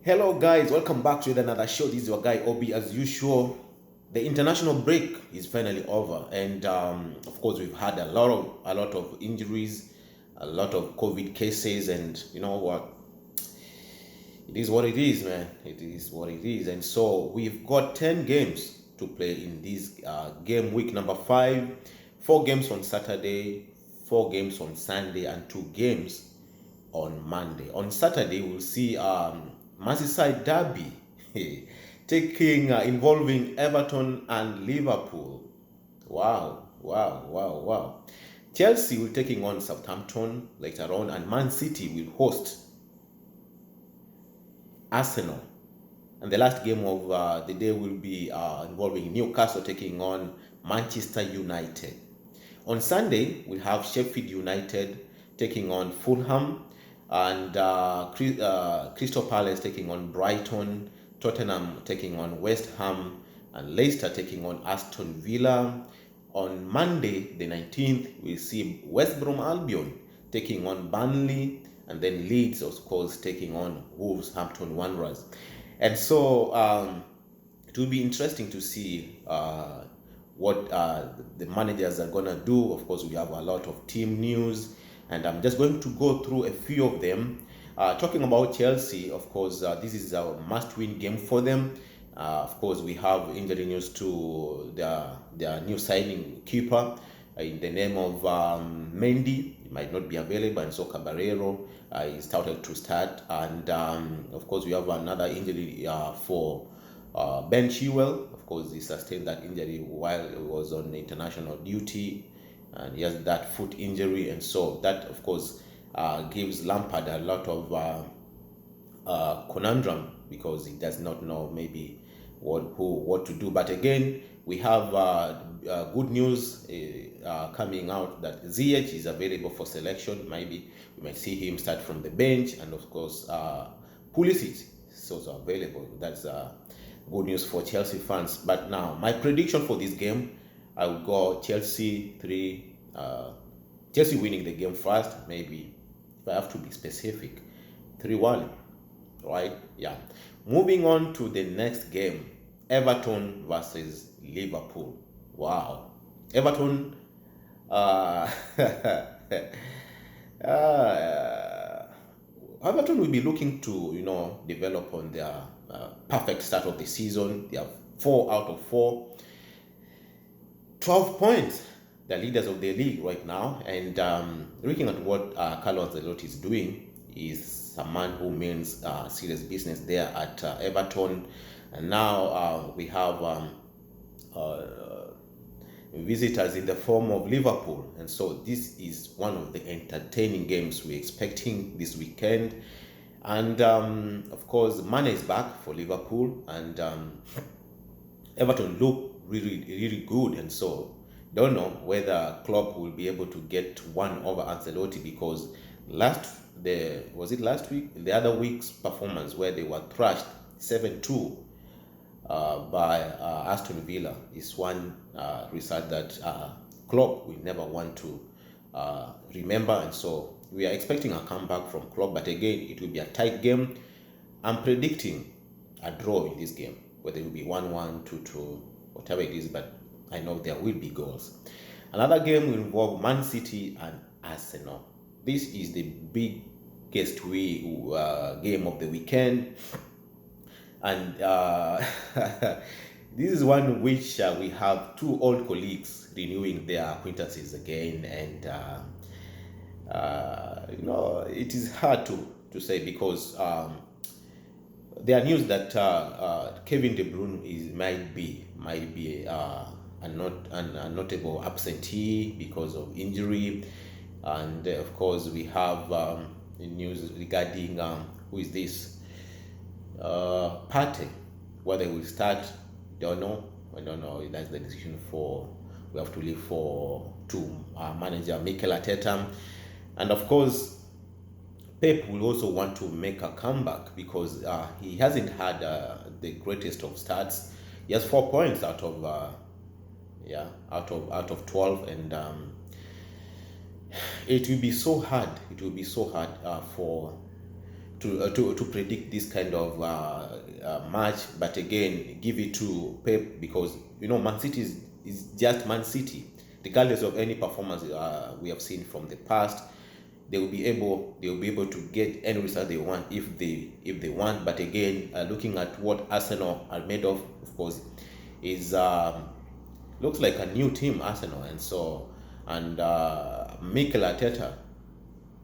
Hello, guys, welcome back to another show. This is your guy Obi. As usual, the international break is finally over, and of course, we've had a lot of injuries, a lot of COVID cases, and you know what? It is what it is, man. It is what it is, and so we've got 10 games to play in this game week number 5. 4 games on Saturday, 4 games on Sunday, and 2 games on Monday. On Saturday, we'll see Merseyside derby taking involving Everton and Liverpool. Wow, wow, wow, wow. Chelsea will taking on Southampton later on, and Man City will host Arsenal. And the last game of the day will be involving Newcastle taking on Manchester United. On Sunday, we have Sheffield United taking on Fulham, and Crystal Palace taking on Brighton, Tottenham taking on West Ham, and Leicester taking on Aston Villa. On Monday, the 19th, we see West Brom Albion taking on Burnley, and then Leeds, of course, taking on Wolverhampton Wanderers. And so it will be interesting to see what the managers are going to do. Of course, we have a lot of team news, and I'm just going to go through a few of them. Talking about Chelsea, of course, this is a must-win game for them. Of course, we have injury news to their new signing keeper in the name of Mendy. He might not be available, and so Caballero is touted to start. And of course, we have another injury for Ben Chilwell. Of course, he sustained that injury while he was on international duty, and he has that foot injury, and so that, of course, gives Lampard a lot of conundrum because he does not know maybe what to do. But again, we have good news coming out that ZH is available for selection. Maybe we might see him start from the bench, and of course, Pulisic is also available. That's good news for Chelsea fans. But now, my prediction for this game, I will go Chelsea 3. Chelsea winning the game first, maybe if I have to be specific, 3-1. Right? Yeah. Moving on to the next game, Everton versus Liverpool. Wow. Everton uh, uh, Everton will be looking to, develop on their perfect start of the season. They have 4 out of 4, 12 points. The leaders of the league right now. And looking at what Carlo Ancelotti is doing, is a man who means serious business there at Everton. And now we have uh, visitors in the form of Liverpool. And so this is one of the entertaining games we're expecting this weekend. And of course, Mane is back for Liverpool, and Everton look really, really good. And so don't know whether Klopp will be able to get one over Ancelotti, because was it last week? The other week's performance where they were thrashed 7-2 by Aston Villa is one result that Klopp will never want to remember. And so we are expecting a comeback from Klopp, but again, it will be a tight game. I'm predicting a draw in this game, whether it will be 1-1, 2-2, whatever it is, but I know there will be goals. Another game will involve Man City and Arsenal. This is the biggest game of the weekend, and this is one which we have two old colleagues renewing their acquaintances again, and it is hard to say, because there are news that Kevin De Bruyne might be a notable absentee because of injury. And of course, we have news regarding who is this Partey, whether he will start. Don't know. I don't know. That's the decision we have to leave to manager Mikel Arteta. And of course, Pep will also want to make a comeback, because he hasn't had the greatest of starts. He has 4 points out of 12, and it will be so hard. It will be so hard for to predict this kind of match, but again, give it to Pep, because Man City is just Man City, regardless of any performance we have seen from the past. They will be able to get any result they want if they want. But again, looking at what Arsenal are made of course, is looks like a new team, Arsenal, and Mikel Arteta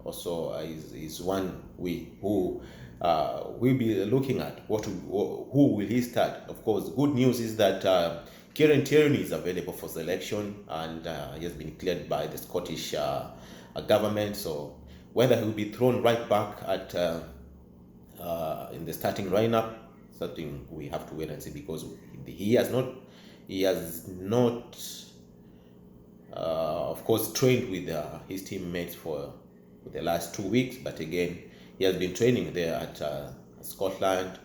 also is one who will be looking at who will he start. Of course, good news is that Kieran Tierney is available for selection, and he has been cleared by the Scottish government. So whether he will be thrown right back at in the starting lineup, something we have to wait and see, because he has not of course trained with his teammates for the last 2 weeks. But again, he has been training there at Scotland.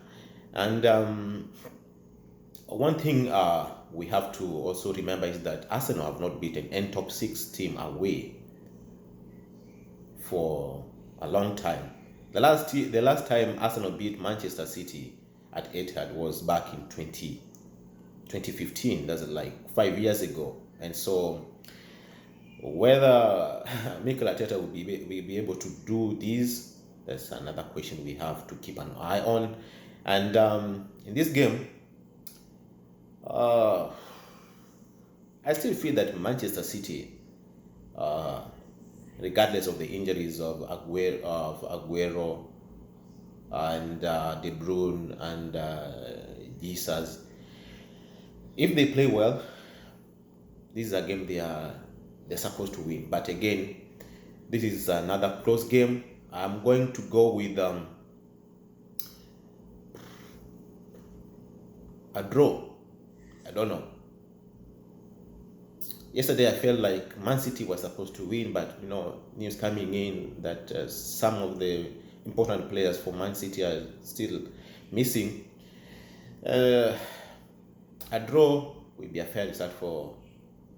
And one thing we have to also remember is that Arsenal have not beaten any top 6 team away for a long time. The last time Arsenal beat Manchester City at Etihad was back in 2015. That's like 5 years ago. And so whether Mikel Arteta will be able to do this, that's another question we have to keep an eye on. And in this game, I still feel that Manchester City, regardless of the injuries of Aguero and De Bruyne and Jesus, if they play well, this is a game they're supposed to win. But again, this is another close game. I'm going to go with a draw. I don't know. Yesterday I felt like Man City was supposed to win, but news coming in that some of the important players for Man City are still missing. A draw will be a fair result for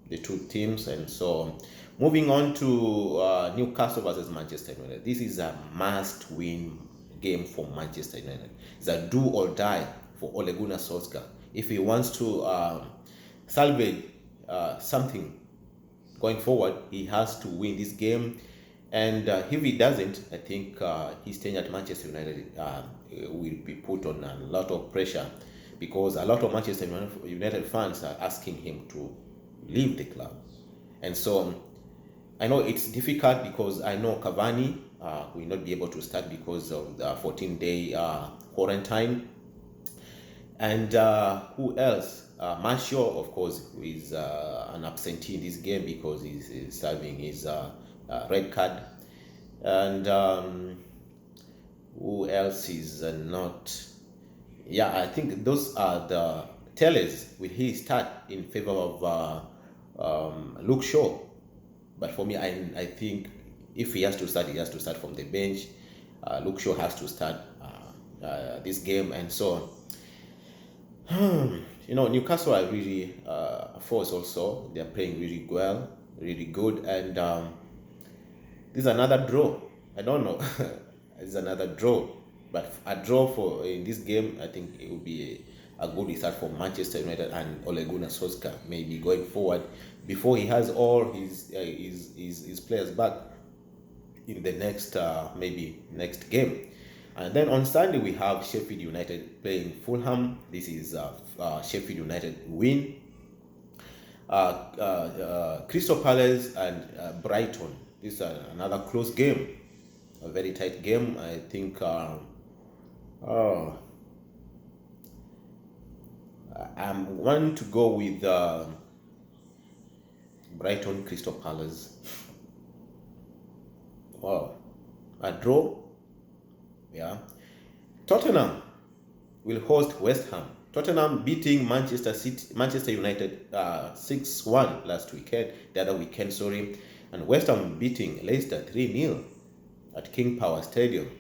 the two teams. And so moving on to Newcastle versus Manchester United. This is a must-win game for Manchester United. It's a do or die for Ole Gunnar Solskjaer. If he wants to salvage something going forward, he has to win this game. And if he doesn't, I think his tenure at Manchester United will be put on a lot of pressure, because a lot of Manchester United fans are asking him to leave the club. And so I know it's difficult, because I know Cavani will not be able to start because of the 14-day quarantine. And who else? Martial, of course, is an absentee in this game because he's serving his red card. And who else is not? Yeah, I think those are the tellers. Will he start in favor of Luke Shaw? But for me, I think if he has to start, he has to start from the bench. Luke Shaw has to start this game. And so Newcastle are really a force also. They're playing really well, really good. And this is another draw. I don't know. It's another draw. But a draw in this game, I think it will be a good result for Manchester United and Ole Gunnar Solskjaer, maybe going forward, before he has all his players back in the next next game. And then on Sunday we have Sheffield United playing Fulham. This is Sheffield United win. Crystal Palace and Brighton. This is another close game, a very tight game. I think I'm going to go with Brighton Crystal Palace. Wow, a draw. Yeah. Tottenham will host West Ham. Tottenham beating Manchester United 6-1 last weekend, the other weekend, sorry. And West Ham beating Leicester 3-0 at King Power Stadium.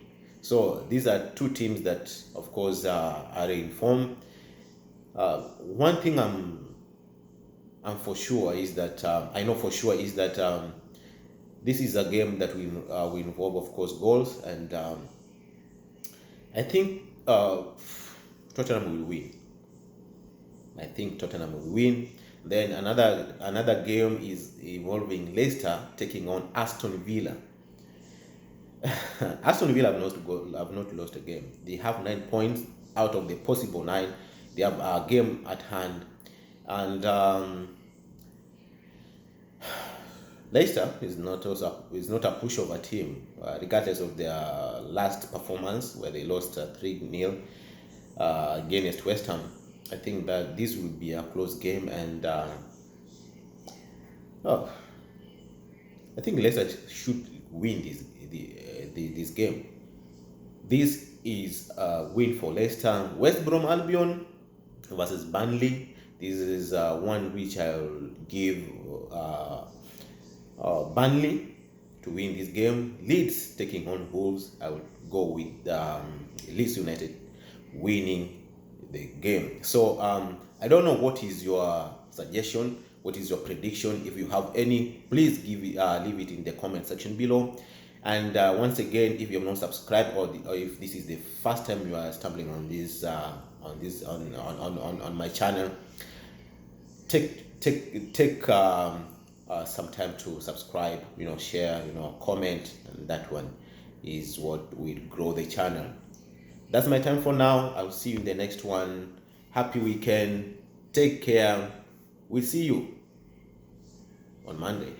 So these are two teams that, of course, are in form. One thing I'm for sure is that I know for sure is that this is a game that will involve, of course, goals. And I think Tottenham will win. I think Tottenham will win. Then another game is involving Leicester taking on Aston Villa. Aston Villa have not lost a game. They have 9 points out of the possible nine. They have a game at hand, and Leicester is not a pushover team, regardless of their last performance where they lost 3-0 against West Ham. I think that this will be a close game, and oh, I think Leicester should win this game. This is a win for Leicester. West Brom Albion versus Burnley. This is one which I'll give Burnley to win this game. Leeds taking on Wolves. I would go with Leeds United winning the game. So I don't know what is your suggestion, what is your prediction. If you have any, please leave it in the comment section below. And once again, if you have not subscribed, or if this is the first time you are stumbling on my channel, take some time to subscribe, share, comment, and that one is what will grow the channel. That's my time for now. I'll see you in the next one. Happy weekend. Take care. We'll see you on Monday.